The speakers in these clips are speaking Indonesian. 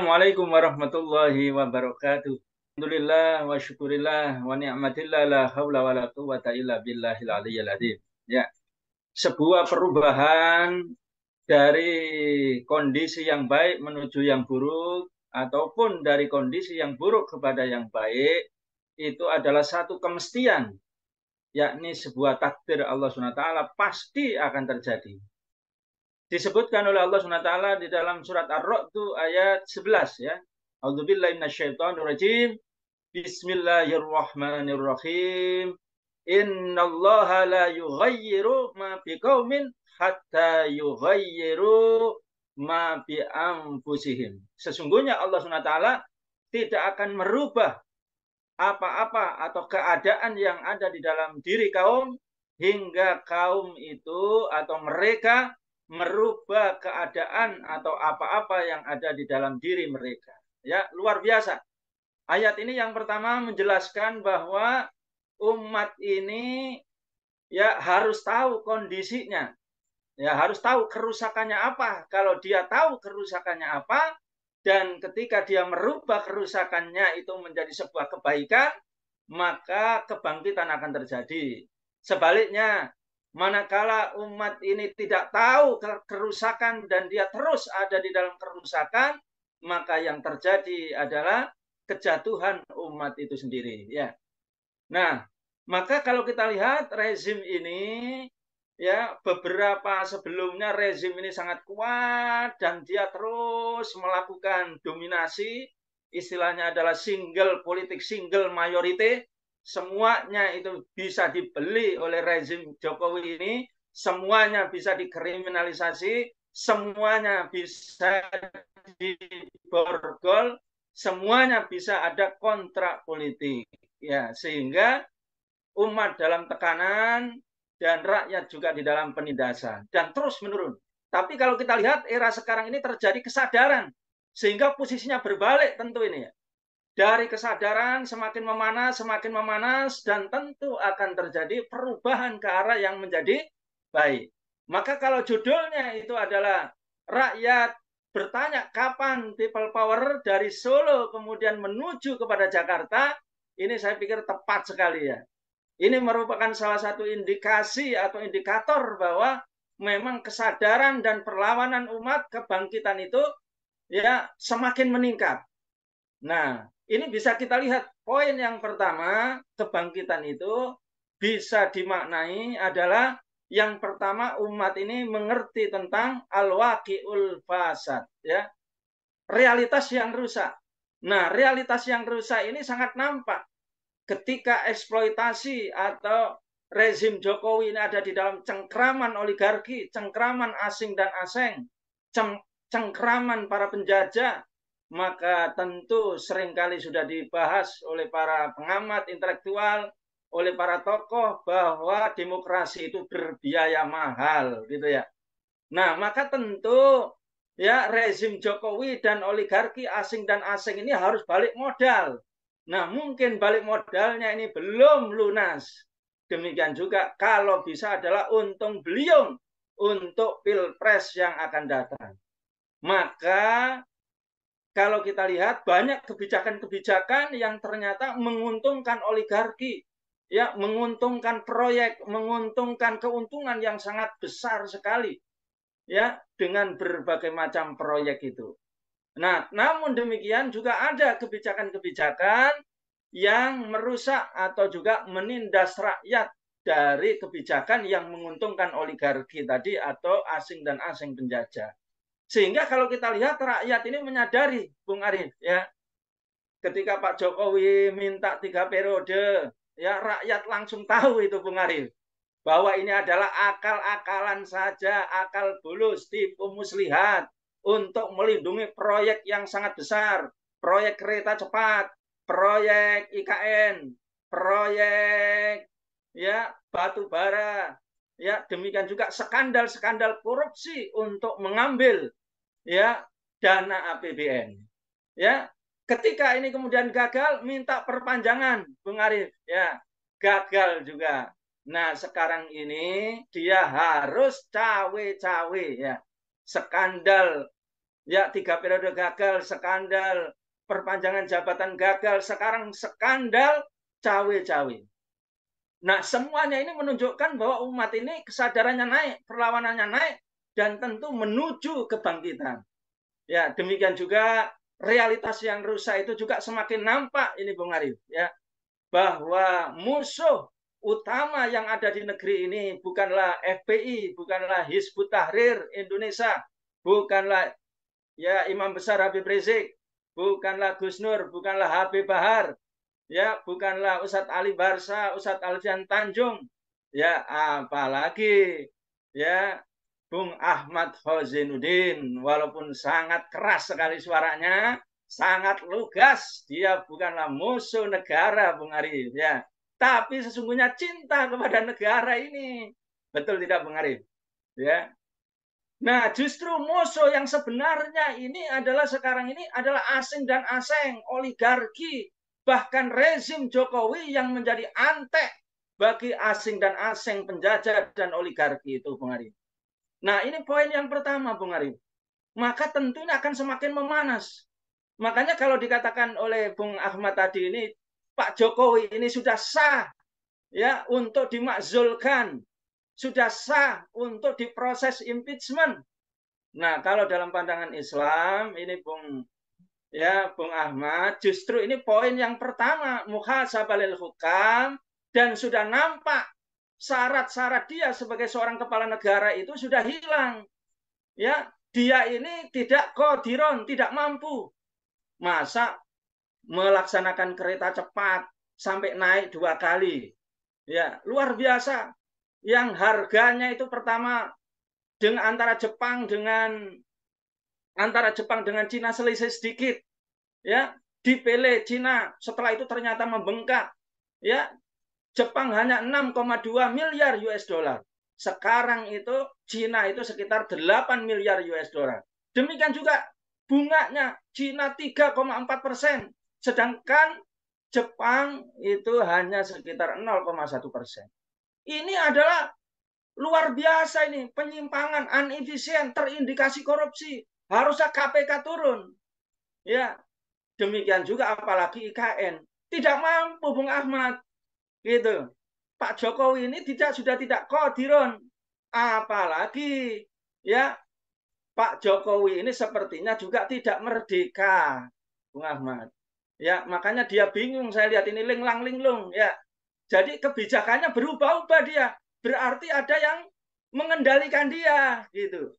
Assalamualaikum warahmatullahi wabarakatuh. Alhamdulillah wa syukurillah wa ni'matillah la haula wa la quwata illa billahil aliyyil adzim. Ya, sebuah perubahan dari kondisi yang baik menuju yang buruk ataupun dari kondisi yang buruk kepada yang baik itu adalah satu kemestian, yakni sebuah takdir Allah Subhanahu wa taala pasti akan terjadi. Disebutkan oleh Allah SWT di dalam surat Ar-Ra'd ayat 11 ya. A'udzubillahi minasyaitonirrajim. Bismillahirrahmanirrahim. Innallaha la yughayyiru ma biqaumin hatta yughayyiru ma bi anfusihim. Sesungguhnya Allah SWT tidak akan merubah apa-apa atau keadaan yang ada di dalam diri kaum hingga kaum itu atau mereka merubah keadaan atau apa-apa yang ada di dalam diri mereka. Ya, luar biasa. Ayat ini yang pertama menjelaskan bahwa umat ini ya harus tahu kondisinya. Ya, harus tahu kerusakannya apa. Kalau dia tahu kerusakannya apa dan ketika dia merubah kerusakannya itu menjadi sebuah kebaikan, maka kebangkitan akan terjadi. Sebaliknya, manakala umat ini tidak tahu kerusakan dan dia terus ada di dalam kerusakan, maka yang terjadi adalah kejatuhan umat itu sendiri. Ya. Nah, maka kalau kita lihat rezim ini, ya beberapa sebelumnya rezim ini sangat kuat dan dia terus melakukan dominasi, istilahnya adalah politik single majority, semuanya itu bisa dibeli oleh rezim Jokowi ini, semuanya bisa dikriminalisasi, semuanya bisa diborgol, semuanya bisa ada kontrak politik. Ya, sehingga umat dalam tekanan dan rakyat juga di dalam penindasan dan terus menurun. Tapi kalau kita lihat era sekarang ini terjadi kesadaran sehingga posisinya berbalik tentu ini ya. Dari kesadaran semakin memanas dan tentu akan terjadi perubahan ke arah yang menjadi baik. Maka kalau judulnya itu adalah rakyat bertanya kapan people power dari Solo kemudian menuju kepada Jakarta, ini saya pikir tepat sekali ya. Ini merupakan salah satu indikasi atau indikator bahwa memang kesadaran dan perlawanan umat kebangkitan itu ya semakin meningkat. Nah, ini bisa kita lihat poin yang pertama, kebangkitan itu bisa dimaknai adalah yang pertama umat ini mengerti tentang al-waqi'ul fasad ya. Realitas yang rusak. Nah, realitas yang rusak ini sangat nampak ketika eksploitasi atau rezim Jokowi ini ada di dalam cengkraman oligarki, cengkraman asing dan asing, cengkraman para penjajah, maka tentu seringkali sudah dibahas oleh para pengamat intelektual, oleh para tokoh bahwa demokrasi itu berbiaya mahal, gitu ya. Nah, maka tentu ya rezim Jokowi dan oligarki asing dan asing ini harus balik modal. Nah, mungkin balik modalnya ini belum lunas. Demikian juga kalau bisa adalah untung beliung untuk pilpres yang akan datang. Maka kalau kita lihat banyak kebijakan-kebijakan yang ternyata menguntungkan oligarki, ya, menguntungkan proyek, menguntungkan keuntungan yang sangat besar sekali, ya, dengan berbagai macam proyek itu. Nah, namun demikian juga ada kebijakan-kebijakan yang merusak atau juga menindas rakyat dari kebijakan yang menguntungkan oligarki tadi atau asing dan asing penjajah. Sehingga kalau kita lihat rakyat ini menyadari, Bung Arif, ya, ketika Pak Jokowi minta 3 periode, ya rakyat langsung tahu itu, Bung Arif, bahwa ini adalah akal-akalan saja, akal bulus, tipu muslihat untuk melindungi proyek yang sangat besar, proyek kereta cepat, proyek IKN, proyek ya batu bara, ya demikian juga skandal-skandal korupsi untuk mengambil ya dana APBN. Ya, ketika ini kemudian gagal minta perpanjangan, Bung Arif, ya gagal juga. Nah, sekarang ini dia harus cawe-cawe ya. Skandal Ya, 3 periode gagal, skandal, perpanjangan jabatan gagal, sekarang skandal cawe-cawe. Nah, semuanya ini menunjukkan bahwa umat ini kesadarannya naik, perlawanannya naik, dan tentu menuju kebangkitan. Ya, demikian juga realitas yang rusak itu juga semakin nampak ini Bung Arif, ya, bahwa musuh utama yang ada di negeri ini bukanlah FPI, bukanlah Hizbut Tahrir Indonesia, bukanlah ya Imam Besar Habib Rizik, bukanlah Gus Nur, bukanlah Habib Bahar, ya bukanlah Ustadz Ali Barsa, Ustadz Alfian Tanjung, ya apalagi ya Bung Ahmad Hozinuddin, walaupun sangat keras sekali suaranya, sangat lugas, dia bukanlah musuh negara, Bung Arif, ya. Tapi sesungguhnya cinta kepada negara ini. Betul tidak, Bung Arif? Ya. Nah, justru musuh yang sebenarnya ini adalah sekarang ini adalah asing dan aseng, oligarki, bahkan rezim Jokowi yang menjadi antek bagi asing dan aseng, penjajah dan oligarki itu, Bung Arif. Nah, ini poin yang pertama, Bung Arif. Maka tentu ini akan semakin memanas. Makanya kalau dikatakan oleh Bung Ahmad tadi ini, Pak Jokowi ini sudah sah ya untuk dimakzulkan, sudah sah untuk diproses impeachment. Nah, kalau dalam pandangan Islam ini Bung Ahmad, justru ini poin yang pertama, muhasabah lil hukam, dan sudah nampak syarat-syarat dia sebagai seorang kepala negara itu sudah hilang. Ya, dia ini tidak qadiron, tidak mampu. Masa melaksanakan kereta cepat sampai naik 2 kali. Ya, luar biasa. Yang harganya itu pertama antara Jepang dengan Cina selisih sedikit, ya dipilih Cina, setelah itu ternyata membengkak, ya Jepang hanya 6,2 miliar US dollar, sekarang itu Cina itu sekitar 8 miliar US dollar. Demikian juga bunganya Cina 3,4%, sedangkan Jepang itu hanya sekitar 0,1%. Ini adalah luar biasa ini, penyimpangan, inefisien, terindikasi korupsi. Harusnya KPK turun. Ya, demikian juga apalagi IKN. Tidak mampu Bung Ahmad. Gitu. Pak Jokowi ini sudah tidak qadiron. Apalagi ya Pak Jokowi ini sepertinya juga tidak merdeka, Bung Ahmad. Ya, makanya dia bingung, saya lihat ini linglang linglung ya. Jadi kebijakannya berubah-ubah dia. Berarti ada yang mengendalikan dia gitu.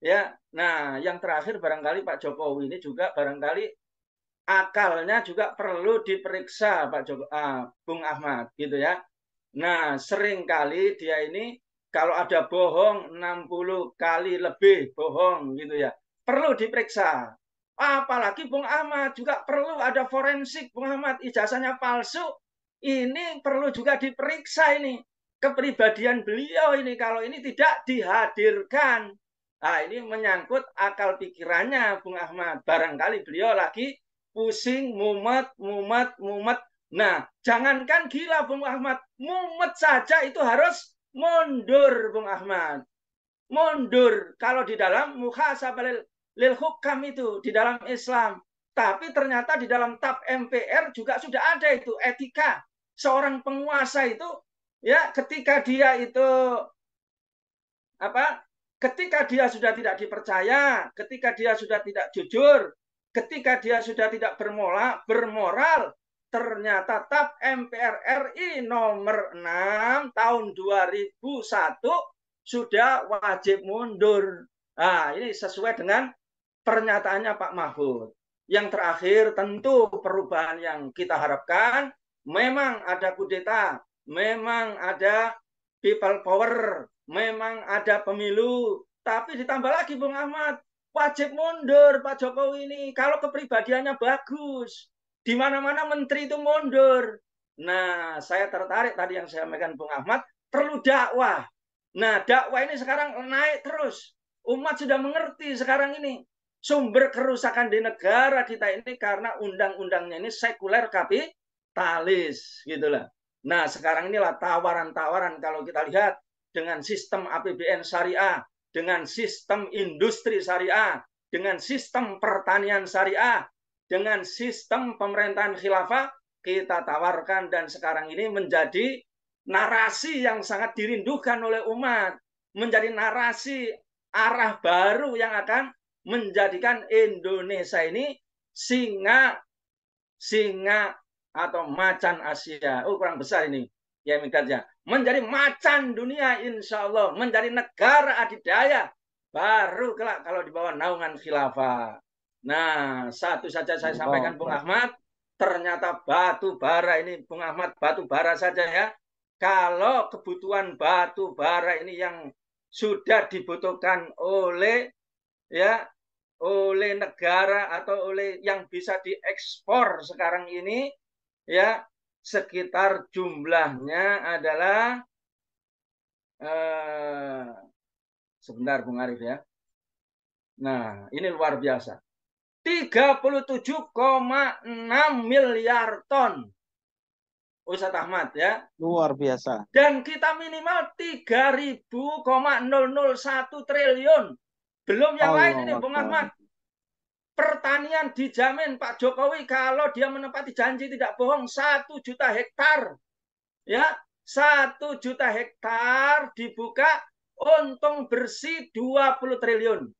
Ya. Nah, yang terakhir barangkali Pak Jokowi ini juga barangkali akalnya juga perlu diperiksa Bung Ahmad gitu ya. Nah, seringkali dia ini kalau ada bohong 60 kali lebih bohong gitu ya. Perlu diperiksa. Apalagi Bung Ahmad juga perlu ada forensik. Bung Ahmad ijazahnya palsu. Ini perlu juga diperiksa ini. Kepribadian beliau ini kalau ini tidak dihadirkan. Nah, ini menyangkut akal pikirannya Bung Ahmad. Barangkali beliau lagi pusing, mumet. Nah, jangankan gila Bung Ahmad, mumet saja itu harus mundur Bung Ahmad. Mundur kalau di dalam muhasabah lil hukam itu di dalam Islam. Tapi ternyata di dalam TAP MPR juga sudah ada itu etika. Seorang penguasa itu ya ketika dia itu ketika dia sudah tidak dipercaya, ketika dia sudah tidak jujur, ketika dia sudah tidak bermoral, ternyata TAP MPR RI nomor 6 tahun 2001 sudah wajib mundur. Nah, ini sesuai dengan pernyataannya Pak Mahfud. Yang terakhir tentu perubahan yang kita harapkan, memang ada kudeta, memang ada people power, memang ada pemilu, tapi ditambah lagi Bung Ahmad, wajib mundur Pak Jokowi ini. Kalau kepribadiannya bagus, di mana-mana menteri itu mundur. Nah, saya tertarik tadi yang saya sampaikan Bung Ahmad, perlu dakwah. Nah, dakwah ini sekarang naik terus. Umat sudah mengerti sekarang ini. Sumber kerusakan di negara kita ini karena undang-undangnya ini sekuler kapitalis, gitulah. Nah, sekarang inilah tawaran-tawaran kalau kita lihat dengan sistem APBN syariah, dengan sistem industri syariah, dengan sistem pertanian syariah, dengan sistem pemerintahan khilafah, kita tawarkan dan sekarang ini menjadi narasi yang sangat dirindukan oleh umat, menjadi narasi arah baru yang akan menjadikan Indonesia ini singa atau macan Asia. Oh, kurang besar ini ya minggatnya. Menjadi macan dunia insya Allah, menjadi negara adidaya baru kelak kalau di bawah naungan khilafah. Nah, satu saja saya sampaikan Bung Ahmad, ternyata batu bara ini Bung Ahmad, batu bara saja ya. Kalau kebutuhan batu bara ini yang sudah dibutuhkan oleh ya oleh negara atau oleh yang bisa diekspor sekarang ini ya sekitar jumlahnya adalah sebentar Bung Arif ya. Nah, ini luar biasa. 37,6 miliar ton. Ustadz Ahmad ya. Luar biasa. Dan kita minimal 3.001 triliun. Belum yang lain ini Bung Ahmad. Pertanian dijamin Pak Jokowi kalau dia menepati janji tidak bohong 1 juta hektar. Ya, 1 juta hektar dibuka untung bersih 20 triliun.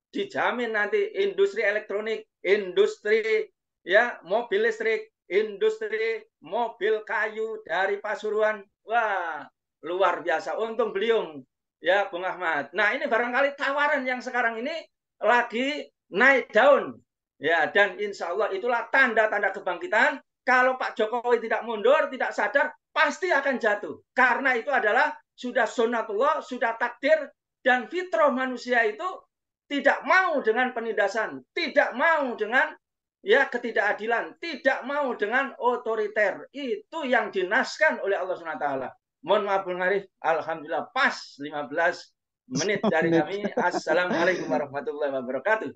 Dijamin nanti industri elektronik, industri ya mobil listrik, industri mobil kayu dari Pasuruan. Wah, luar biasa. Untung beliung ya Bung Ahmad. Nah, ini barangkali tawaran yang sekarang ini lagi naik daun. Ya, dan insya Allah itulah tanda-tanda kebangkitan. Kalau Pak Jokowi tidak mundur, tidak sadar, pasti akan jatuh. Karena itu adalah sudah sunatullah, sudah takdir, dan fitrah manusia itu tidak mau dengan penindasan, tidak mau dengan ya ketidakadilan, tidak mau dengan otoriter. Itu yang dinaskan oleh Allah SWT. Mohon maaf Bung Arif, alhamdulillah pas 15 menit dari kami. Assalamualaikum warahmatullahi wabarakatuh.